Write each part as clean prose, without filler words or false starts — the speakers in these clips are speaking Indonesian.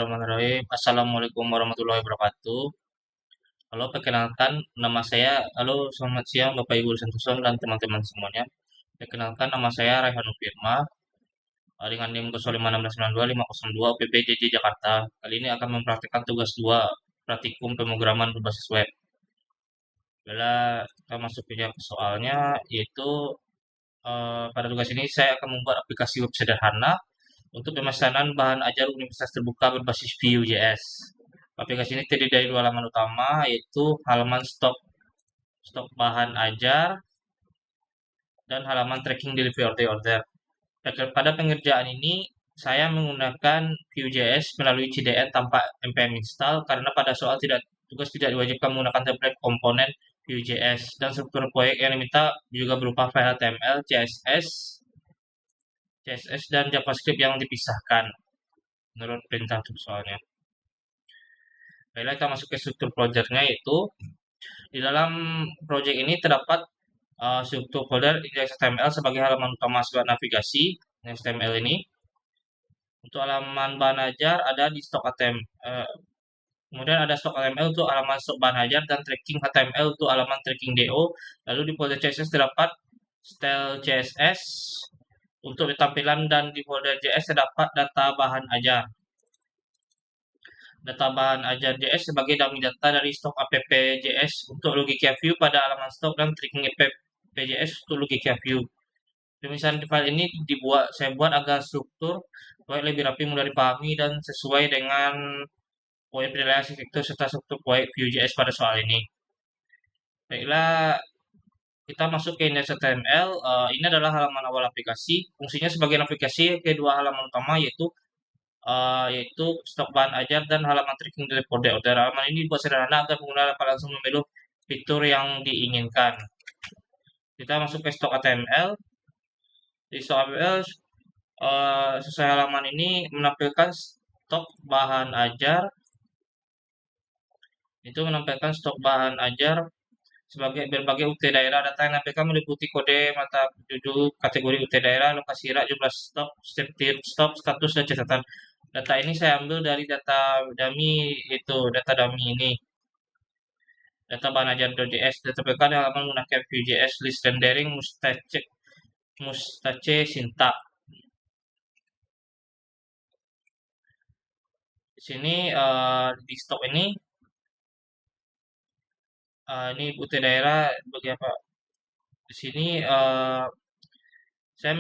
Bismillahirrahmanirrahim. Assalamualaikum warahmatullahi wabarakatuh. Halo, perkenalkan nama saya. Halo, selamat siang Bapak Ibu Santoso dan teman-teman semuanya. Perkenalkan nama saya Raihanul Firma dengan NIM 051692 UPP Jakarta. Kali ini akan mempraktikkan tugas 2 praktikum pemrograman berbasis web. Bila kita masuk ke soalnya, yaitu pada tugas ini saya akan membuat aplikasi web sederhana untuk pemesanan bahan ajar universitas terbuka berbasis Vue.js. Aplikasi ini terdiri dari 2 halaman utama, yaitu halaman stok bahan ajar dan halaman tracking delivery order. Pada pengerjaan ini, saya menggunakan Vue.js melalui CDN tanpa npm install karena pada soal tugas tidak diwajibkan menggunakan template komponen Vue.js dan struktur proyek yang diminta juga berupa file HTML, CSS dan JavaScript yang dipisahkan menurut perintah soalnya. Baiklah, kita masuk ke struktur projectnya, yaitu di dalam project ini terdapat struktur folder index.html sebagai halaman utama sebuah navigasi HTML ini. Untuk halaman bahan ajar ada di stok HTML. Kemudian ada stok HTML untuk halaman stok bahan ajar dan tracking HTML untuk halaman tracking DO. Lalu di folder CSS terdapat style CSS untuk tampilan dan di folder JS terdapat data bahan ajar. Data bahan ajar JS sebagai dummy data dari stok app.js untuk Logica View pada halaman stok dan tracking app.js untuk Logica View. Pemisahan file ini saya buat agar struktur proyek lebih rapi, mudah dipahami, dan sesuai dengan poin penilaian arsitektur serta struktur proyek Vue.js pada soal ini. Baiklah, kita masuk ke index.html. Ini adalah halaman awal aplikasi. Fungsinya sebagai navigasi kedua halaman utama, yaitu stok bahan ajar dan halaman tracking dari order. Halaman ini dibuat sederhana agar pengguna dapat langsung memilih fitur yang diinginkan. Kita masuk ke stok HTML. Di stok HTML, sesuai halaman ini menampilkan stok bahan ajar. Itu menampilkan stok bahan ajar sebagai berbagai UT daerah. Data yang ditampilkan meliputi kode mata judul, kategori UT daerah, lokasi rak, jumlah stok, stok, status, dan catatan. Data ini saya ambil dari data dummy ini. Data bahan ajar.js ditampilkan di halaman menggunakan Vue.js list rendering Mustache Sinta. Di sini di stok ini ini UT daerah bagi apa? Di sini saya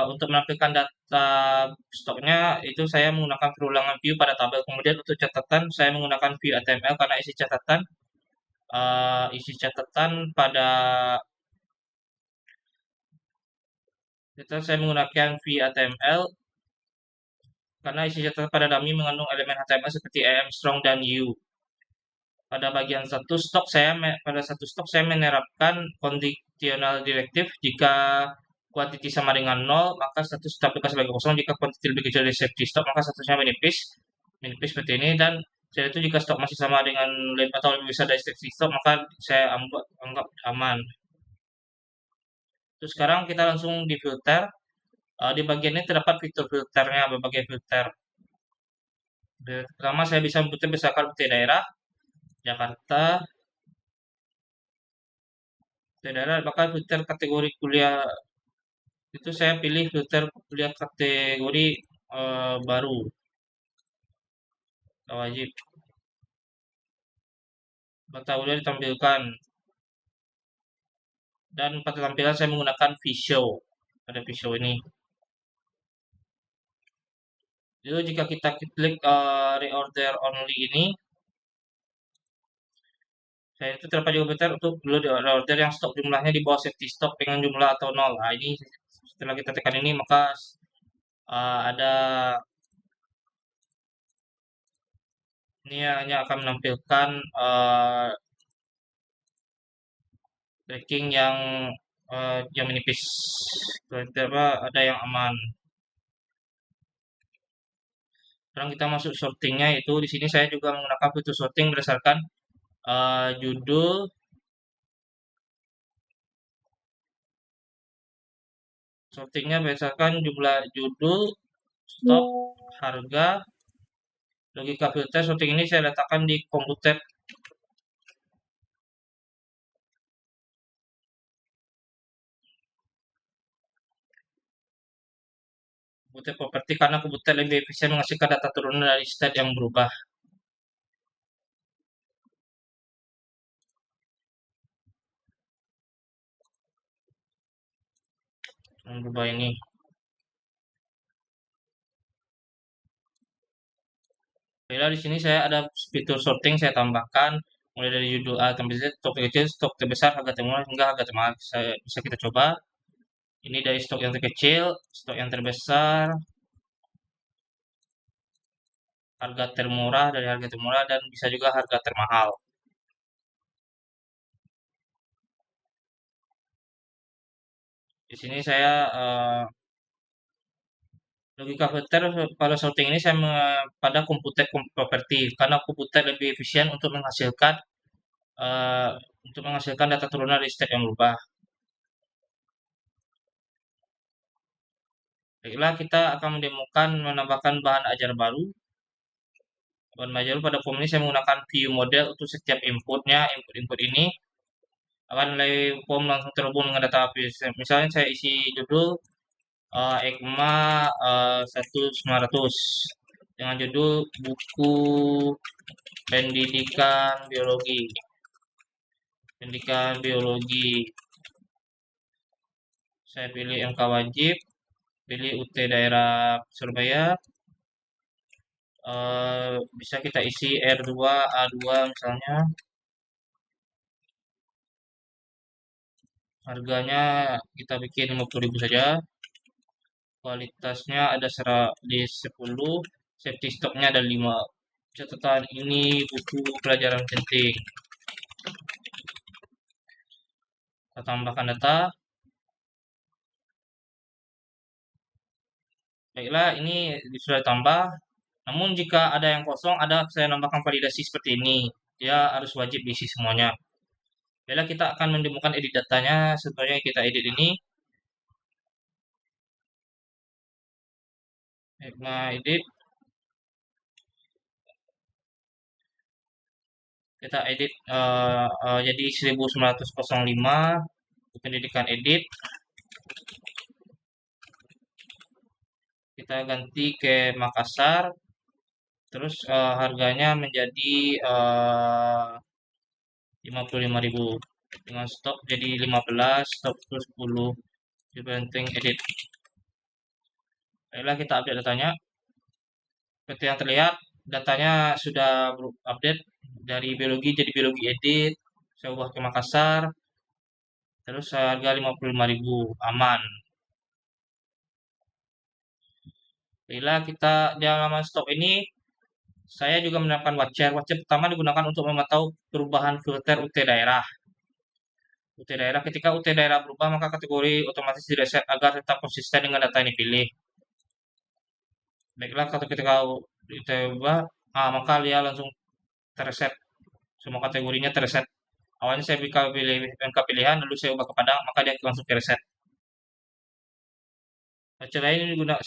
untuk menampilkan data stoknya itu saya menggunakan perulangan view pada tabel. Kemudian untuk catatan saya menggunakan view HTML karena isi catatan pada itu saya menggunakan view HTML karena isi catatan pada dummy mengandung elemen HTML seperti am, strong, dan u. Pada bagian satu stok saya menerapkan conditional directive. Jika quantity sama dengan 0, maka status aplikasi sebagai kosong. Jika quantity lebih kecil dari safety stok, maka statusnya menipis seperti ini. Dan setelah itu jika stok masih sama dengan atau lebih besar dari safety stok, maka saya anggap aman. Terus sekarang kita langsung di filter. Di bagian ini terdapat fitur filternya, berbagai filter. Pertama, saya bisa memfilter berdasarkan UT daerah Jakarta. Daerah, bakal filter kategori kuliah itu saya pilih filter kuliah kategori baru, wajib. Mata kuliah ditampilkan dan pada tampilan saya menggunakan Visio. Ada Visio ini. Lalu jika kita klik reorder only ini, saya itu terdapat juga filter untuk reorder yang stok jumlahnya di bawah safety stok dengan jumlah atau 0. Nah, ini setelah kita tekan ini maka ada ini hanya akan menampilkan tracking yang menipis. Ada yang aman. Sekarang kita masuk sortingnya, itu di sini saya juga menggunakan fitur sorting berdasarkan judul, sortingnya berdasarkan jumlah judul, stok, harga, Logika filter sorting ini saya letakkan di komputer properti karena komputer lebih efisien menghasilkan data turunan dari state yang berubah. Yang berubah ini. Bila di sini saya ada fitur sorting saya tambahkan mulai dari judul A sampai Z, stok terkecil, stok terbesar, harga termurah hingga harga termahal. Bisa kita coba. Ini dari stok yang terkecil, stok yang terbesar, harga termurah dari harga termurah dan bisa juga harga termahal. Di sini saya logika filter pada sorting ini saya pada komputer properti karena komputer lebih efisien eh, untuk menghasilkan data turunan dari step yang berubah. Baiklah, kita akan mendemokan menambahkan bahan ajar baru. Bahan ajar baru pada form ini saya menggunakan view model untuk setiap inputnya. Input ini akan mulai form langsung terhubung dengan database. Misalnya saya isi judul ECMA 1900 dengan judul buku pendidikan biologi. Pendidikan biologi. Saya pilih MK wajib, pilih UT daerah Surabaya. Bisa kita isi R2, A2 misalnya. Harganya kita bikin 50.000 saja. Kualitasnya ada di 10, safety stocknya ada 5. Catatan ini buku pelajaran penting. Kita tambahkan data. Baiklah, ini sudah ditambah. Namun jika ada yang kosong, saya nambahkan validasi seperti ini. Dia harus wajib diisi semuanya. Baiklah, kita akan menemukan edit datanya. Sebenarnya kita edit ini. Nah, edit. Kita edit jadi 1905. Pendidikan edit. Kita ganti ke Makassar. Terus harganya menjadi 55.000 dengan stok jadi 15, stok plus 10 dibanting edit. Baiklah, kita update datanya. Seperti yang terlihat, datanya sudah update dari biologi jadi biologi edit. Saya ubah ke Makassar. Terus harga 55.000 aman. Bila kita di halaman stok ini, saya juga menerapkan watcher. Watcher pertama digunakan untuk memantau perubahan filter UT daerah. UT daerah, ketika UT daerah berubah, maka kategori otomatis direset agar tetap konsisten dengan data yang dipilih. Baiklah, kalau ketika UT berubah, maka dia langsung terreset. Semua kategorinya terreset. Awalnya saya pilih MK pilihan, lalu saya ubah ke Padang, maka dia langsung terreset. Cara ini digunakan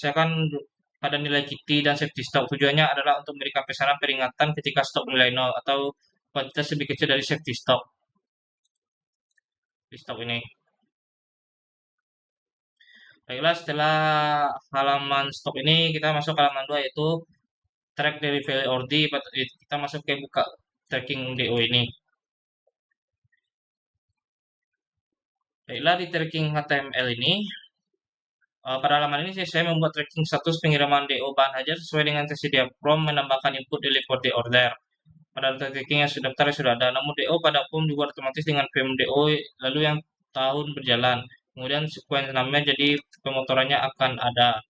pada nilai KITI dan safety stock. Tujuannya adalah untuk memberikan pesanan peringatan ketika stok nilai nol atau kuantitas lebih kecil dari safety stock. Di stok ini. Baiklah, setelah halaman stok ini, kita masuk ke halaman 2 yaitu track delivery order. Kita masuk ke buka tracking DO ini. Baiklah, di tracking HTML ini, pada halaman ini saya membuat tracking status pengiriman DO bahan hajar sesuai dengan tersedia form menambahkan input deliver the order. Pada data tracking yang sudah daftar sudah ada, namun DO pada form juga otomatis dengan PM DO lalu yang tahun berjalan. Kemudian sequence namanya jadi pemotorannya akan ada.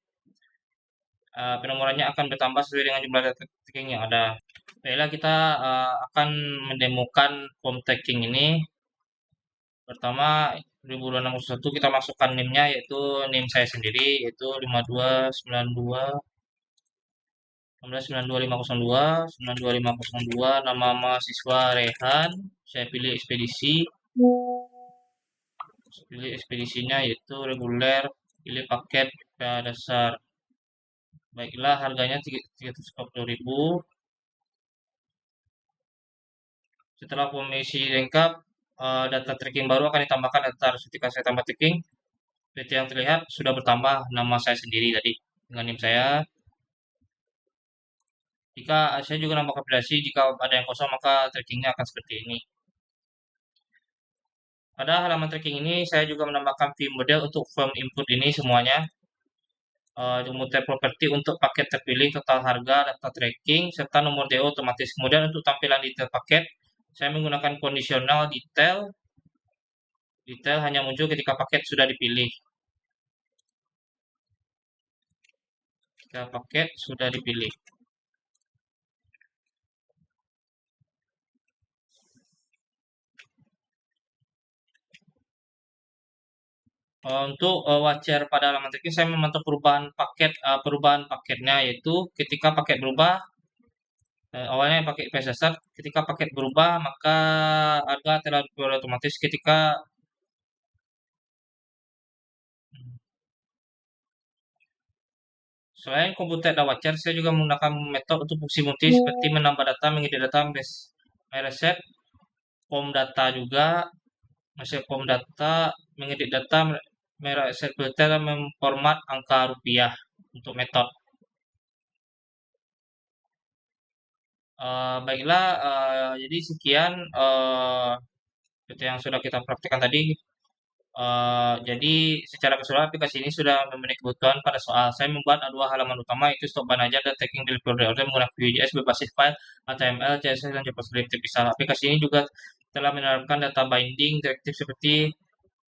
Penomorannya akan bertambah sesuai dengan jumlah data tracking yang ada. Baiklah, kita akan mendemokan form tracking ini. Pertama, 2021 kita masukkan NIM-nya yaitu NIM saya sendiri yaitu 5292 92502 92502 nama mahasiswa Rehan. Saya pilih ekspedisinya yaitu reguler, pilih paket dasar. Baiklah, harganya 340.000. Setelah formasi lengkap, data tracking baru akan ditambahkan data ketika saya tambah tracking. Seperti yang terlihat sudah bertambah nama saya sendiri tadi dengan NIM saya. Jika saya juga nambah validasi, jika ada yang kosong maka trackingnya akan seperti ini. Pada halaman tracking ini saya juga menambahkan view model untuk form input ini semuanya. Multi properti untuk paket terpilih, total harga, data tracking, serta nomor DO otomatis. Kemudian untuk tampilan detail paket, saya menggunakan kondisional detail. Detail hanya muncul ketika paket sudah dipilih. Ketika paket sudah dipilih. Untuk wajar pada halaman tracking saya memantau perubahan paketnya, yaitu ketika paket berubah, awalnya pakai PS dasar, ketika paket berubah maka harga telah diperoleh otomatis. Ketika selain komputer dan wajar, saya juga menggunakan metode untuk fungsi multi seperti menambah data, mengedit data, mereset form data juga, mereset form data, mengedit data, mereset filter, dan memformat angka rupiah untuk metode. Baiklah, jadi sekian seperti yang sudah kita praktekkan tadi. Jadi secara keseluruhan aplikasi ini sudah memenuhi kebutuhan pada soal. Saya membuat dua halaman utama, yaitu stok aja dan tagging delivery order menggunakan Vue.js berbasis file HTML, CSS, dan JavaScript terpisah. Aplikasi ini juga telah menerapkan data binding direktif seperti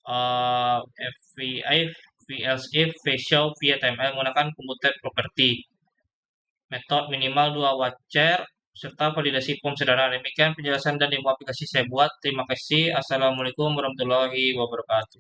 FVI, VLSIF, Facial, VHTML menggunakan komputer property. Metode minimal 2 wajar serta validasi form sederhana. Demikian penjelasan dan demo aplikasi saya buat. Terima kasih. Assalamualaikum warahmatullahi wabarakatuh.